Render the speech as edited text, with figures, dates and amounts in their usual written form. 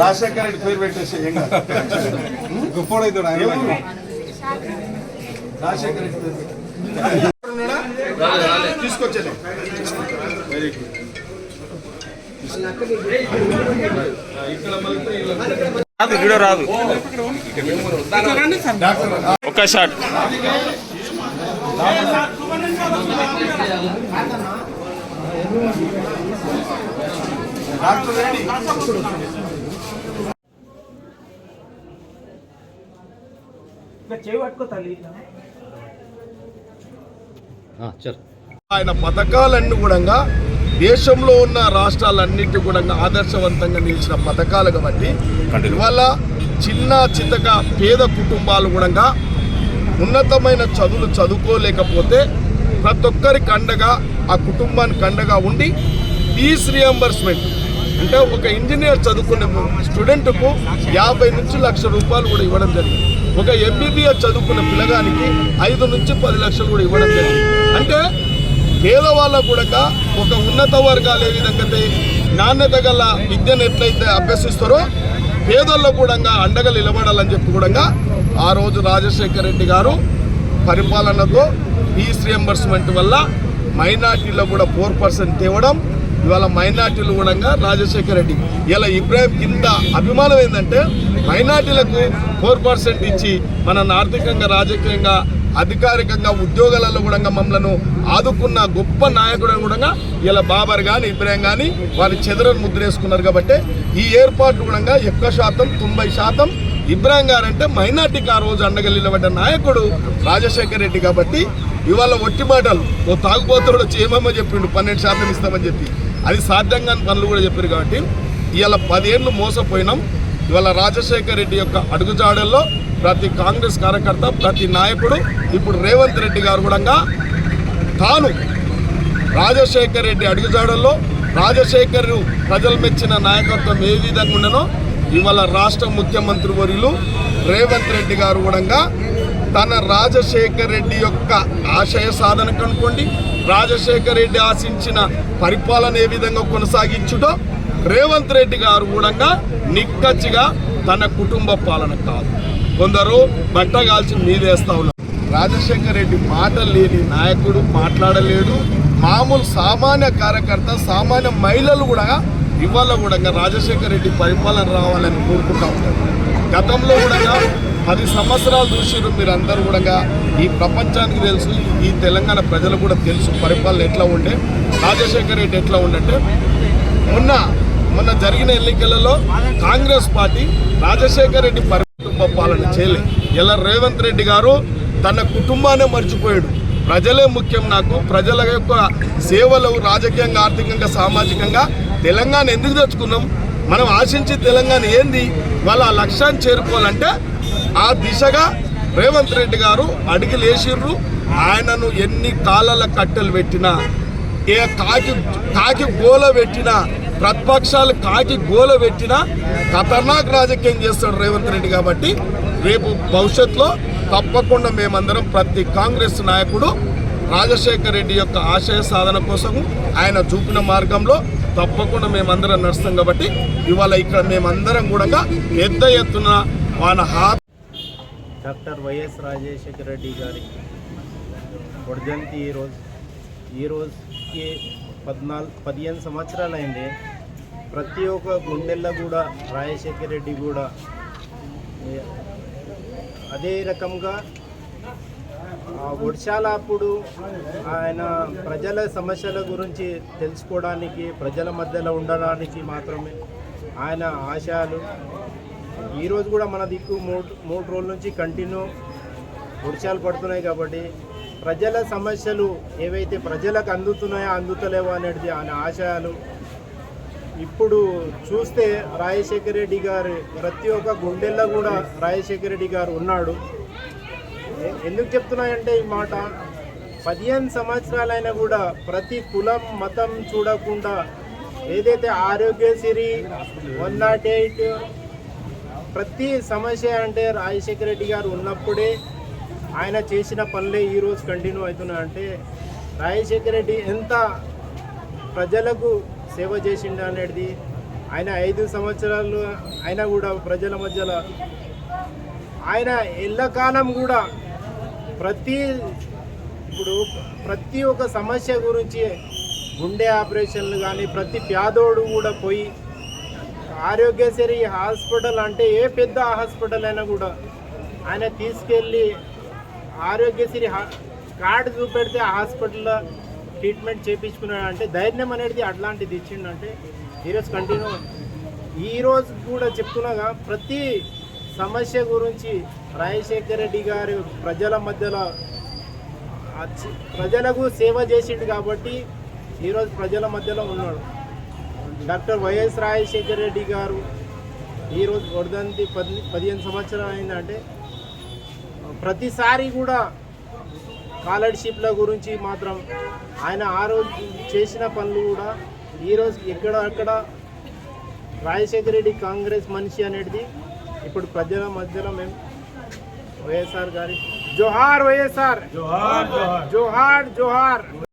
రాజశేఖర రెడ్డి పేరు పెట్టేసి గొప్పడైతాడు ఆయన. రాజశేఖర రెడ్డి తీసుకొచ్చాను. Very good. వీడియో రాదు. ఒక్క షాట్. డాక్టర్ రెడ్డి ఆయన పథకాలన్నీ కూడా దేశంలో ఉన్న రాష్ట్రాలన్నిటి కూడా ఆదర్శవంతంగా నిలిచిన పథకాలు కాబట్టి ఇవాళ చిన్న చితక పేద కుటుంబాలు కూడా ఉన్నతమైన చదువులు చదువుకోలేకపోతే ప్రతి ఒక్కరికి అండగా ఆ కుటుంబానికి అండగా ఉండి ఫీజ్ రియంబర్స్మెంట్ అంటే ఒక ఇంజనీర్ చదువుకునే స్టూడెంట్కు 50 నుంచి 1 లక్ష రూపాయలు కూడా ఇవ్వడం జరిగింది. ఒక ఎంబీబీఎస్ చదువుకున్న పిల్లగానికి 5 నుంచి 10 లక్షలు కూడా ఇవ్వడం జరిగింది. అంటే పేదవాళ్ళకు కూడా ఒక ఉన్నత వర్గాలు ఏ విధంగా నాణ్యత గల విద్యను ఎట్లయితే అభ్యసిస్తారో పేదల్లో కూడా అండగా నిలబడాలని చెప్పి కూడా ఆ రోజు రాజశేఖర రెడ్డి గారు పరిపాలనతో ఫీజ్ రియంబర్స్మెంట్ వల్ల మైనార్టీలో కూడా 4% తేవడం. ఇవాళ మైనార్టీలు కూడా రాజశేఖర రెడ్డి ఇలా ఇబ్రాహిం కింద అభిమానం ఏంటంటే మైనార్టీలకు 4% ఇచ్చి మనల్ని ఆర్థికంగా రాజకీయంగా అధికారికంగా ఉద్యోగాలలో కూడా మమ్మల్ని ఆదుకున్న గొప్ప నాయకుడు కూడా ఇలా బాబర్ కానీ ఇబ్రాహిం కానీ వారి చెదరను ముద్రేసుకున్నారు. కాబట్టి ఈ ఏర్పాట్లు కూడా 1% 90% ఇబ్రాహిం గారు అంటే మైనార్టీకి ఆ రోజు అండగా నిలబడ్డ నాయకుడు రాజశేఖర రెడ్డి. కాబట్టి ఇవాళ ఒట్టి మాటలు ఓ తాగుబోతుడు వచ్చి ఏమేమో చెప్పిండు 12% ఇస్తామని చెప్పి అది సాధ్యం కాని పనులు కూడా చెప్పారు. కాబట్టి ఇవాళ 10 ఏళ్ళు మోసపోయినాం. ఇవాళ రాజశేఖర రెడ్డి యొక్క అడుగుజాడల్లో ప్రతి కాంగ్రెస్ కార్యకర్త ప్రతి నాయకుడు ఇప్పుడు రేవంత్ రెడ్డి గారు కూడా తాను రాజశేఖర రెడ్డి అడుగుజాడల్లో రాజశేఖర్ ప్రజలు మెచ్చిన నాయకత్వం ఏ విధంగా ఉండనో ఇవాళ రాష్ట్ర ముఖ్యమంత్రి వర్యులు రేవంత్ రెడ్డి గారు కూడా తన రాజశేఖర రెడ్డి యొక్క ఆశయ సాధనకు అనుకోండి రాజశేఖర రెడ్డి ఆశించిన పరిపాలన ఏ విధంగా కొనసాగించుటో రేవంత్ రెడ్డి గారు కూడా నిక్కచ్చిగా తన కుటుంబ పాలన కాదు కొందరు బట్టగాల్చి మీదేస్తా ఉన్నారు. రాజశేఖర రెడ్డి మాటలు లేని నాయకుడు, మాట్లాడలేడు. మామూలు సామాన్య కార్యకర్త సామాన్య మహిళలు కూడా ఇవాళ కూడా రాజశేఖర రెడ్డి పరిపాలన రావాలని కోరుకుంటా ఉంటారు. గతంలో కూడా 10 సంవత్సరాలు చూసిరు మీరు అందరూ కూడా. ఈ ప్రపంచానికి తెలుసు, ఈ తెలంగాణ ప్రజలు కూడా తెలుసు పరిపాలన ఎట్లా ఉండే, రాజశేఖర రెడ్డి ఎట్లా ఉండంటే. మొన్న జరిగిన ఎన్నికలలో కాంగ్రెస్ పార్టీ రాజశేఖర రెడ్డి కుటుంబ పాలన చేయలేదు. ఇలా రేవంత్ రెడ్డి గారు తన కుటుంబాన్ని మర్చిపోయాడు. ప్రజలే ముఖ్యం, నాకు ప్రజల యొక్క సేవలు రాజకీయంగా ఆర్థికంగా సామాజికంగా తెలంగాణ ఎందుకు తెచ్చుకున్నాం, మనం ఆశించి తెలంగాణ ఏంది, వాళ్ళ ఆ లక్ష్యాన్ని చేరుకోవాలంటే ఆ దిశగా రేవంత్ రెడ్డి గారు అడుగులేసిర్రు. ఆయనను ఎన్ని కాలాల కట్టెలు పెట్టినా, ఏ కాకి గోల పెట్టినా, ప్రతిపక్షాలు కాకి గోల పెట్టినా ఖతర్నాక్ రాజకీయం చేస్తాడు రేవంత్ రెడ్డి. కాబట్టి రేపు భవిష్యత్తులో తప్పకుండా మేమందరం ప్రతి కాంగ్రెస్ నాయకుడు రాజశేఖర రెడ్డి యొక్క ఆశయ సాధన కోసం ఆయన చూపిన మార్గంలో తప్పకుండా మేమందరం నడుస్తాం. కాబట్టి ఇవాళ ఇక్కడ మేమందరం కూడా పెద్ద ఎత్తున డాక్టర్ వైఎస్ రాజశేఖర రెడ్డి గారి వర్ధంతి ఈ రోజుకి 15 సంవత్సరాలు అయింది. ప్రతి ఒక్క గుండెల్లో కూడా రాజశేఖర రెడ్డి కూడా అదే రకంగా వర్షాల అప్పుడు ఆయన ప్రజల సమస్యల గురించి తెలుసుకోవడానికి, ప్రజల మధ్యలో ఉండడానికి మాత్రమే ఆయన ఆశయాలు. ఈరోజు కూడా మన దిక్కు మూడు రోజుల నుంచి కంటిన్యూ వర్షాలు పడుతున్నాయి కాబట్టి ప్రజల సమస్యలు ఏవైతే ప్రజలకు అందుతున్నాయో అందుతలేవో అనేది ఆయన ఆశయాలు. ఇప్పుడు చూస్తే రాజశేఖర రెడ్డి గారు ప్రతి ఒక్క గుండెల్లో కూడా రాజశేఖర రెడ్డి గారు ఉన్నాడు. ఎందుకు చెప్తున్నాయంటే ఈ మాట, 15 సంవత్సరాలైనా కూడా ప్రతి కులం మతం చూడకుండా ఏదైతే ఆరోగ్యశ్రీ 108 ప్రతి సమస్య అంటే రాజశేఖర రెడ్డి గారు ఉన్నప్పుడే ఆయన చేసిన పనులే ఈరోజు కంటిన్యూ అవుతున్నాయంటే రాజశేఖర రెడ్డి ఎంత ప్రజలకు సేవ చేసిండు అనేది. ఆయన 5 సంవత్సరాలు అయినా కూడా ప్రజల మధ్యలో ఆయన ఎల్లకాలం కూడా ప్రతి ఒక్క సమస్య గురించి గుండె ఆపరేషన్లు కానీ ప్రతి పేదోడు కూడా పోయి ఆరోగ్యశ్రీ హాస్పిటల్ అంటే ఏ పెద్ద హాస్పిటల్ అయినా కూడా ఆయన తీసుకెళ్ళి ఆరోగ్యశ్రీ కార్డు చూపెడితే ఆ హాస్పిటల్లో ట్రీట్మెంట్ చేయించుకున్నాడు అంటే ధైర్యం అనేది అట్లాంటిది ఇచ్చిండంటే ఈరోజు కంటిన్యూ. ఈరోజు కూడా చెప్తున్నాగా ప్రతి సమస్య గురించి రాజశేఖర రెడ్డి గారు ప్రజల మధ్యలో ప్రజలకు సేవ చేసిండు కాబట్టి ఈరోజు ప్రజల మధ్యలో ఉన్నాడు. డాక్టర్ వైఎస్ రాజశేఖర రెడ్డి గారు ఈరోజు వర్ధంతి 15 సంవత్సరాలు అయిందంటే ప్రతిసారి కూడా స్కాలర్షిప్ల గురించి మాత్రం ఆయన ఆ రోజు చేసిన పనులు కూడా ఈరోజు ఎక్కడక్కడ రాజశేఖర రెడ్డి కాంగ్రెస్ మనిషి అనేది ఇప్పుడు ప్రజల మధ్యలో మేము వైఎస్ఆర్ గారి జోహార్ వైఎస్ఆర్, జోహార్ జోహార్ జోహార్.